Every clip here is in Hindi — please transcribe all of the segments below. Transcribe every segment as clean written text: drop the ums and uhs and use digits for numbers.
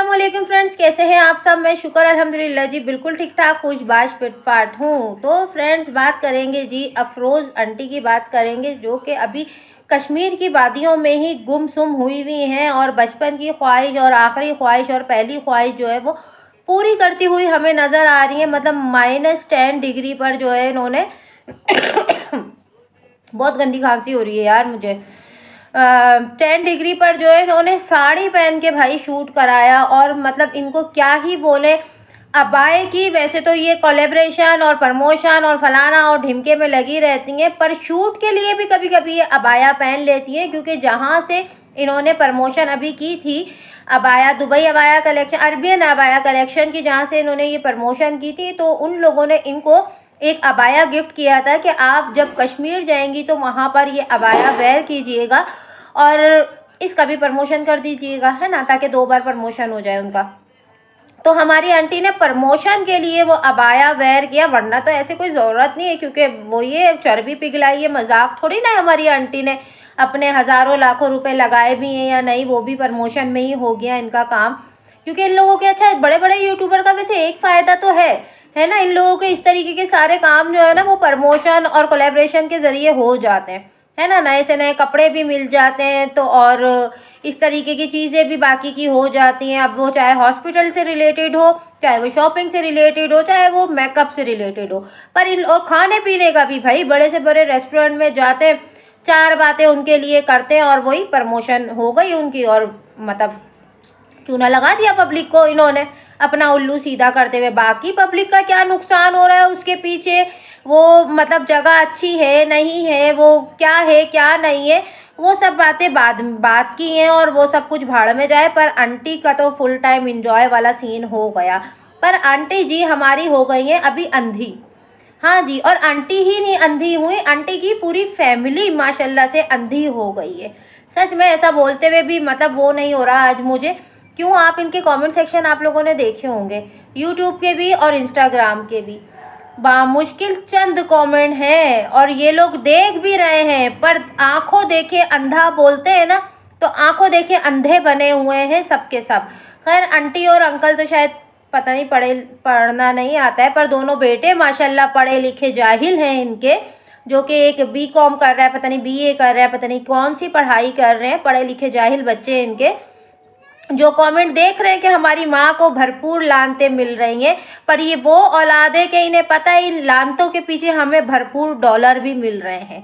अस्सलामुअलैकुम फ्रेंड्स, कैसे हैं आप सब। मैं शुक्र अल्हम्दुलिल्लाह जी बिल्कुल ठीक ठाक खुश बाश फिटफाट हूँ। तो फ्रेंड्स बात करेंगे जी अफरोज़ आंटी की बात करेंगे, जो कि अभी कश्मीर की वादियों में ही गुमसुम हुई हुई हैं और बचपन की ख्वाहिश और आखिरी ख्वाहिश और पहली ख्वाहिश जो है वो पूरी करती हुई हमें नज़र आ रही है। मतलब -10 डिग्री पर जो है इन्होंने बहुत गंदी खांसी हो रही है यार मुझे। 10 डिग्री पर जो है इन्होंने साड़ी पहन के भाई शूट कराया। और मतलब इनको क्या ही बोले अबाए की। वैसे तो ये कोलैबोरेशन और प्रमोशन और फलाना और ढिमके में लगी रहती हैं, पर शूट के लिए भी कभी कभी ये अबाया पहन लेती हैं, क्योंकि जहाँ से इन्होंने प्रमोशन अभी की थी abaya, Dubai abaya collection, Arabian abaya collection की, जहाँ से इन्होंने ये प्रमोशन की थी, तो उन लोगों ने इनको एक अबाया गिफ्ट किया था कि आप जब कश्मीर जाएंगी तो वहाँ पर ये अबाया वेयर कीजिएगा और इसका भी प्रमोशन कर दीजिएगा, है ना, ताकि 2 बार प्रमोशन हो जाए उनका। तो हमारी आंटी ने प्रमोशन के लिए वो अबाया वेयर किया, वरना तो ऐसे कोई ज़रूरत नहीं है, क्योंकि वो ये चर्बी पिघलाई है, मजाक थोड़ी ना। हमारी आंटी ने अपने हज़ारों लाखों रुपए लगाए भी हैं या नहीं, वो भी प्रमोशन में ही हो गया इनका काम। क्योंकि इन लोगों के अच्छा बड़े बड़े यूट्यूबर का वैसे एक फ़ायदा तो है ना, इन लोगों के इस तरीके के सारे काम जो है ना वो प्रमोशन और कोलैबोरेशन के ज़रिए हो जाते हैं, है ना। नए से नए कपड़े भी मिल जाते हैं, तो और इस तरीके की चीज़ें भी बाकी की हो जाती हैं। अब वो चाहे हॉस्पिटल से रिलेटेड हो, चाहे वो शॉपिंग से रिलेटेड हो, चाहे वो मेकअप से रिलेटेड हो, पर इन और खाने पीने का भी भाई बड़े से बड़े रेस्टोरेंट में जाते हैं, 4 बातें उनके लिए करते हैं और वही प्रमोशन हो गई उनकी। और मतलब चूना लगा दिया पब्लिक को इन्होंने अपना उल्लू सीधा करते हुए। बाकी पब्लिक का क्या नुकसान हो रहा है उसके पीछे, वो मतलब जगह अच्छी है नहीं है, वो क्या है क्या नहीं है, वो सब बातें बात की हैं और वो सब कुछ भाड़ में जाए। पर आंटी का तो फुल टाइम इंजॉय वाला सीन हो गया। पर आंटी जी हमारी हो गई हैं अभी अंधी। हाँ जी, और आंटी ही नहीं अंधी हुई, आंटी की पूरी फैमिली माशाल्लाह से अंधी हो गई है। सच में ऐसा बोलते हुए भी मतलब वो नहीं हो रहा आज मुझे। क्यों, आप इनके कमेंट सेक्शन आप लोगों ने देखे होंगे, यूट्यूब के भी और इंस्टाग्राम के भी। मुश्किल चंद कमेंट हैं और ये लोग देख भी रहे हैं, पर आंखों देखे अंधा बोलते हैं ना, तो आंखों देखे अंधे बने हुए हैं सबके सब। खैर आंटी और अंकल तो शायद पता नहीं पढ़ना नहीं आता है, पर दोनों बेटे माशाल्लाह पढ़े लिखे जाहिल हैं इनके, जो कि एक बीकॉम कर रहा है, पता नहीं बीए कर रहा है, पता नहीं कौन सी पढ़ाई कर रहे हैं, पढ़े लिखे जाहिल बच्चे इनके, जो कमेंट देख रहे हैं कि हमारी माँ को भरपूर लानतें मिल रही हैं। पर ये वो औलाद है कि इन्हें पता है इन लानतों के पीछे हमें भरपूर डॉलर भी मिल रहे हैं,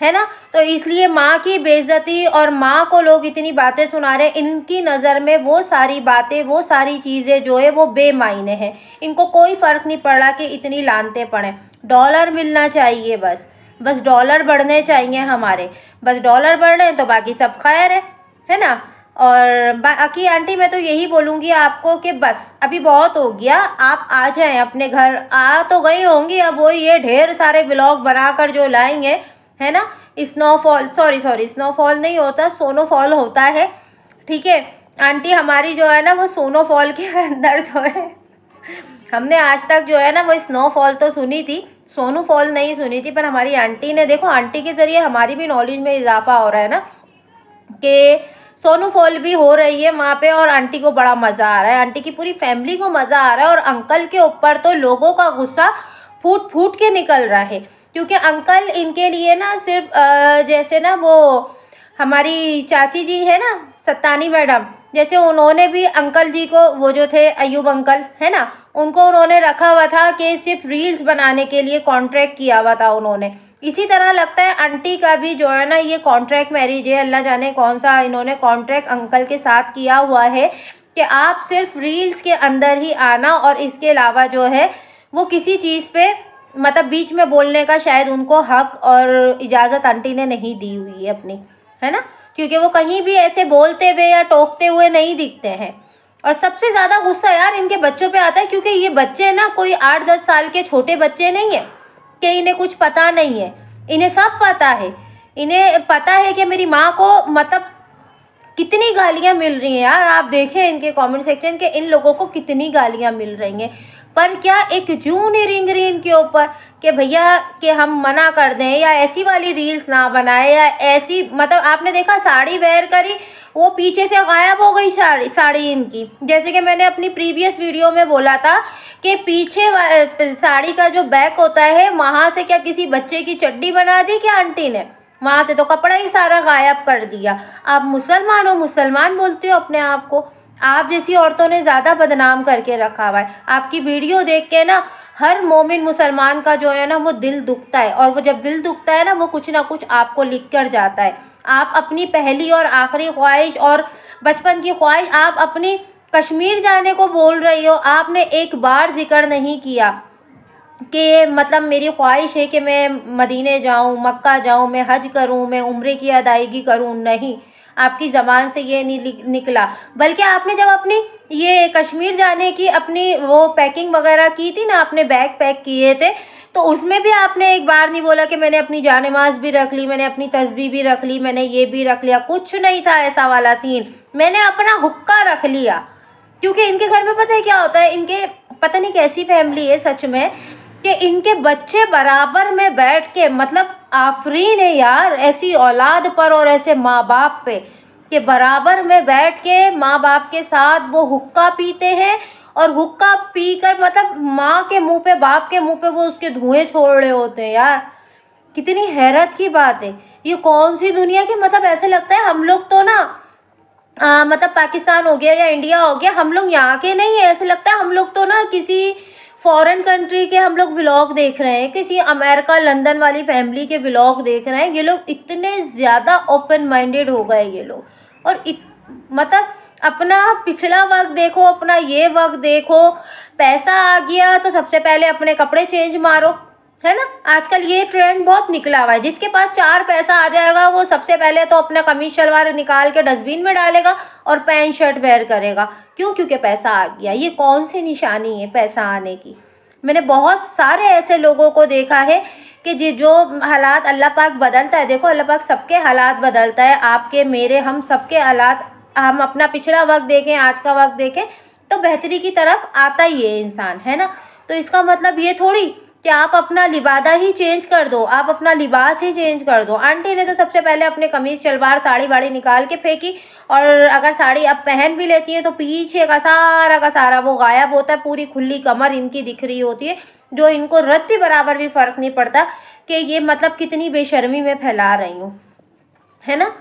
है ना। तो इसलिए माँ की बेइज्जती और माँ को लोग इतनी बातें सुना रहे हैं, इनकी नज़र में वो सारी बातें वो सारी चीज़ें जो है वो बेमायने हैं। इनको कोई फ़र्क नहीं पड़ रहा कि इतनी लानतें पड़ें, डॉलर मिलना चाहिए, बस डॉलर बढ़ने चाहिए हमारे, बस डॉलर बढ़ रहे हैं तो बाकी सब खैर है ना। और बाकी आंटी मैं तो यही बोलूँगी आपको कि बस अभी बहुत हो गया, आप आ जाएं अपने घर। आ तो गई होंगी, अब वो ये ढेर सारे व्लॉग बनाकर जो लाएंगे, है ना। स्नोफॉल सॉरी स्नोफॉल नहीं होता, सोनोफॉल होता है, ठीक है। आंटी हमारी जो है ना वो सोनोफॉल के अंदर जो है हमने आज तक जो है ना वो स्नोफॉल तो सुनी थी, सोनोफॉल नहीं सुनी थी। पर हमारी आंटी ने, देखो आंटी के ज़रिए हमारी भी नॉलेज में इजाफा हो रहा है ना, कि सोनूफॉल भी हो रही है वहाँ पे, और आंटी को बड़ा मज़ा आ रहा है, आंटी की पूरी फैमिली को मज़ा आ रहा है। और अंकल के ऊपर तो लोगों का गुस्सा फूट फूट के निकल रहा है, क्योंकि अंकल इनके लिए ना सिर्फ जैसे ना वो हमारी चाची जी है ना सत्तानी मैडम, जैसे उन्होंने भी अंकल जी को, वो जो थे अयूब अंकल है ना, उनको उन्होंने रखा हुआ था कि सिर्फ रील्स बनाने के लिए कॉन्ट्रैक्ट किया हुआ था उन्होंने। इसी तरह लगता है आंटी का भी जो है ना ये कॉन्ट्रैक्ट मैरिज है, अल्लाह जाने कौन सा इन्होंने कॉन्ट्रैक्ट अंकल के साथ किया हुआ है कि आप सिर्फ रील्स के अंदर ही आना, और इसके अलावा जो है वो किसी चीज़ पे मतलब बीच में बोलने का शायद उनको हक और इजाज़त आंटी ने नहीं दी हुई है अपनी, है ना। क्योंकि वो कहीं भी ऐसे बोलते हुए या टोकते हुए नहीं दिखते हैं। और सबसे ज़्यादा गुस्सा यार इनके बच्चों पे आता है, क्योंकि ये बच्चे ना कोई 8-10 साल के छोटे बच्चे नहीं हैं कि इन्हें कुछ पता नहीं है, इन्हें सब पता है। इन्हें पता है कि मेरी माँ को मतलब कितनी गालियाँ मिल रही हैं यार। आप देखें इनके कमेंट सेक्शन के, इन लोगों को कितनी गालियाँ मिल रही हैं, पर क्या एक जूं नहीं रिंग रही इनके ऊपर कि भैया कि हम मना कर दें या ऐसी वाली रील्स ना बनाए, या ऐसी मतलब आपने देखा साड़ी वेयर करी वो पीछे से गायब हो गई साड़ी इनकी। जैसे कि मैंने अपनी प्रीवियस वीडियो में बोला था कि पीछे साड़ी का जो बैक होता है वहाँ से क्या किसी बच्चे की चड्डी बना दी क्या आंटी ने, वहाँ से तो कपड़ा ही सारा गायब कर दिया। आप मुसलमान हो, मुसलमान बोलते हो अपने आप को। आप जैसी औरतों ने ज़्यादा बदनाम करके रखा हुआ है। आपकी वीडियो देख के ना हर मोमिन मुसलमान का जो है ना वो दिल दुखता है, और वो जब दिल दुखता है ना वो कुछ ना कुछ आपको लिख कर जाता है। आप अपनी पहली और आखिरी ख्वाहिश और बचपन की ख्वाहिश आप अपनी कश्मीर जाने को बोल रही हो। आपने एक बार जिक्र नहीं किया कि मतलब मेरी ख्वाहिश है कि मैं मदीने जाऊं, मक्का जाऊं, मैं हज करूं, मैं उम्रे की अदायगी करूं। नहीं, आपकी ज़बान से ये नहीं निकला। बल्कि आपने जब अपनी ये कश्मीर जाने की अपनी वो पैकिंग वगैरह की थी ना, आपने बैग पैक किए थे, तो उसमें भी आपने एक बार नहीं बोला कि मैंने अपनी जानेमाज़ भी रख ली, मैंने अपनी तस्बीह भी रख ली, मैंने ये भी रख लिया। कुछ नहीं था ऐसा वाला सीन। मैंने अपना हुक्का रख लिया, क्योंकि इनके घर में पता है क्या होता है, इनके पता नहीं कैसी फैमिली है सच में, कि इनके बच्चे बराबर में बैठ के, मतलब आफरीन है यार ऐसी औलाद पर और ऐसे माँ बाप पे, कि बराबर में बैठ के माँ बाप के साथ वो हुक्का पीते हैं, और हुक्का पीकर मतलब माँ के मुंह पे, बाप के मुंह पे वो उसके धुएं छोड़ रहे होते हैं। यार कितनी हैरत की बात है, ये कौन सी दुनिया की, मतलब ऐसे लगता है हम लोग तो ना मतलब पाकिस्तान हो गया या इंडिया हो गया, हम लोग यहाँ के नहीं है। ऐसे लगता है हम लोग तो ना किसी फॉरेन कंट्री के हम लोग व्लॉग देख रहे हैं, किसी अमेरिका लंदन वाली फैमिली के व्लॉग देख रहे हैं। ये लोग इतने ज़्यादा ओपन माइंडेड हो गए ये लोग, और मतलब अपना पिछला वक्त देखो, अपना ये वक्त देखो। पैसा आ गया तो सबसे पहले अपने कपड़े चेंज मारो, है ना। आजकल ये ट्रेंड बहुत निकला हुआ है, जिसके पास 4 पैसा आ जाएगा वो सबसे पहले तो अपना कमीज शलवार निकाल के डस्टबिन में डालेगा और पैंट शर्ट वेयर करेगा। क्यों? क्योंकि पैसा आ गया। ये कौन सी निशानी है पैसा आने की? मैंने बहुत सारे ऐसे लोगों को देखा है कि जो हालात अल्लाह पाक बदलता है, देखो अल्लाह पाक सबके हालात बदलता है, आपके मेरे हम सबके हालात, हम अपना पिछला वक्त देखें, आज का वक्त देखें तो बेहतरी की तरफ आता ही है इंसान, है ना। तो इसका मतलब ये थोड़ी कि आप अपना लिबादा ही चेंज कर दो, आप अपना लिबास ही चेंज कर दो। आंटी ने तो सबसे पहले अपने कमीज शलवार साड़ी वाड़ी निकाल के फेंकी, और अगर साड़ी अब पहन भी लेती है तो पीछे का सारा वो गायब होता है, पूरी खुली कमर इनकी दिख रही होती है, जो इनको रत्ती बराबर भी फ़र्क नहीं पड़ता कि ये मतलब कितनी बेशर्मी में फैला रही हूँ, है ना।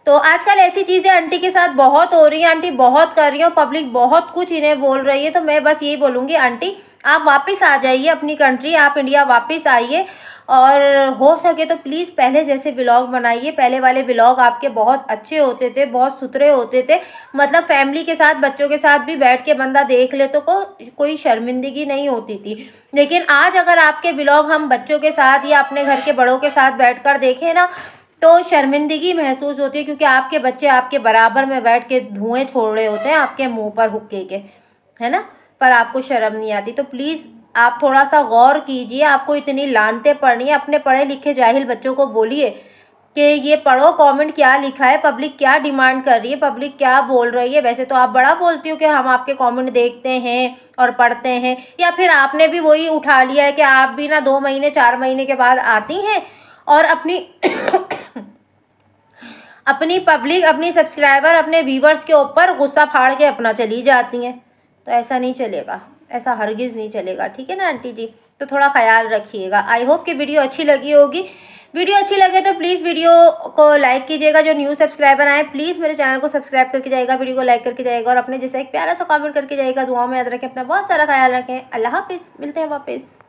तो आजकल ऐसी चीज़ें आंटी के साथ बहुत हो रही हैं, आंटी बहुत कर रही हैं, पब्लिक बहुत कुछ इन्हें बोल रही है। तो मैं बस यही बोलूँगी आंटी आप वापस आ जाइए अपनी कंट्री, आप इंडिया वापस आइए, और हो सके तो प्लीज़ पहले जैसे व्लॉग बनाइए। पहले वाले व्लॉग आपके बहुत अच्छे होते थे, बहुत सुथरे होते थे, मतलब फैमिली के साथ बच्चों के साथ भी बैठ के बंदा देख ले तो कोई शर्मिंदगी नहीं होती थी। लेकिन आज अगर आपके व्लॉग हम बच्चों के साथ या अपने घर के बड़ों के साथ बैठकर देखें ना तो शर्मिंदगी महसूस होती है, क्योंकि आपके बच्चे आपके बराबर में बैठ के धुएं छोड़ रहे होते हैं आपके मुंह पर हुक्के के, है ना, पर आपको शर्म नहीं आती। तो प्लीज़ आप थोड़ा सा गौर कीजिए, आपको इतनी लानतें पड़नी है, अपने पढ़े लिखे जाहिल बच्चों को बोलिए कि ये पढ़ो कमेंट क्या लिखा है, पब्लिक क्या डिमांड कर रही है, पब्लिक क्या बोल रही है। वैसे तो आप बड़ा बोलती हो कि हम आपके कमेंट देखते हैं और पढ़ते हैं, या फिर आपने भी वही उठा लिया है कि आप भी ना 2 महीने 4 महीने के बाद आती हैं और अपनी अपनी पब्लिक, अपनी सब्सक्राइबर, अपने व्यूवर्स के ऊपर गुस्सा फाड़ के अपना चली जाती हैं। तो ऐसा नहीं चलेगा, ऐसा हरगिज़ नहीं चलेगा, ठीक है ना आंटी जी। तो थोड़ा ख्याल रखिएगा। आई होप कि वीडियो अच्छी लगी होगी। वीडियो अच्छी लगे तो प्लीज़ वीडियो को लाइक कीजिएगा। जो न्यू सब्सक्राइबर आए प्लीज़ मेरे चैनल को सब्सक्राइब करके जाइएगा, वीडियो को लाइक करके जाइएगा, और अपने जैसा एक प्यारा सा कमेंट करके जाइएगा। दुआ में याद रखें, अपना बहुत सारा ख्याल रखें। अल्लाह हाफिज़, मिलते हैं वापस।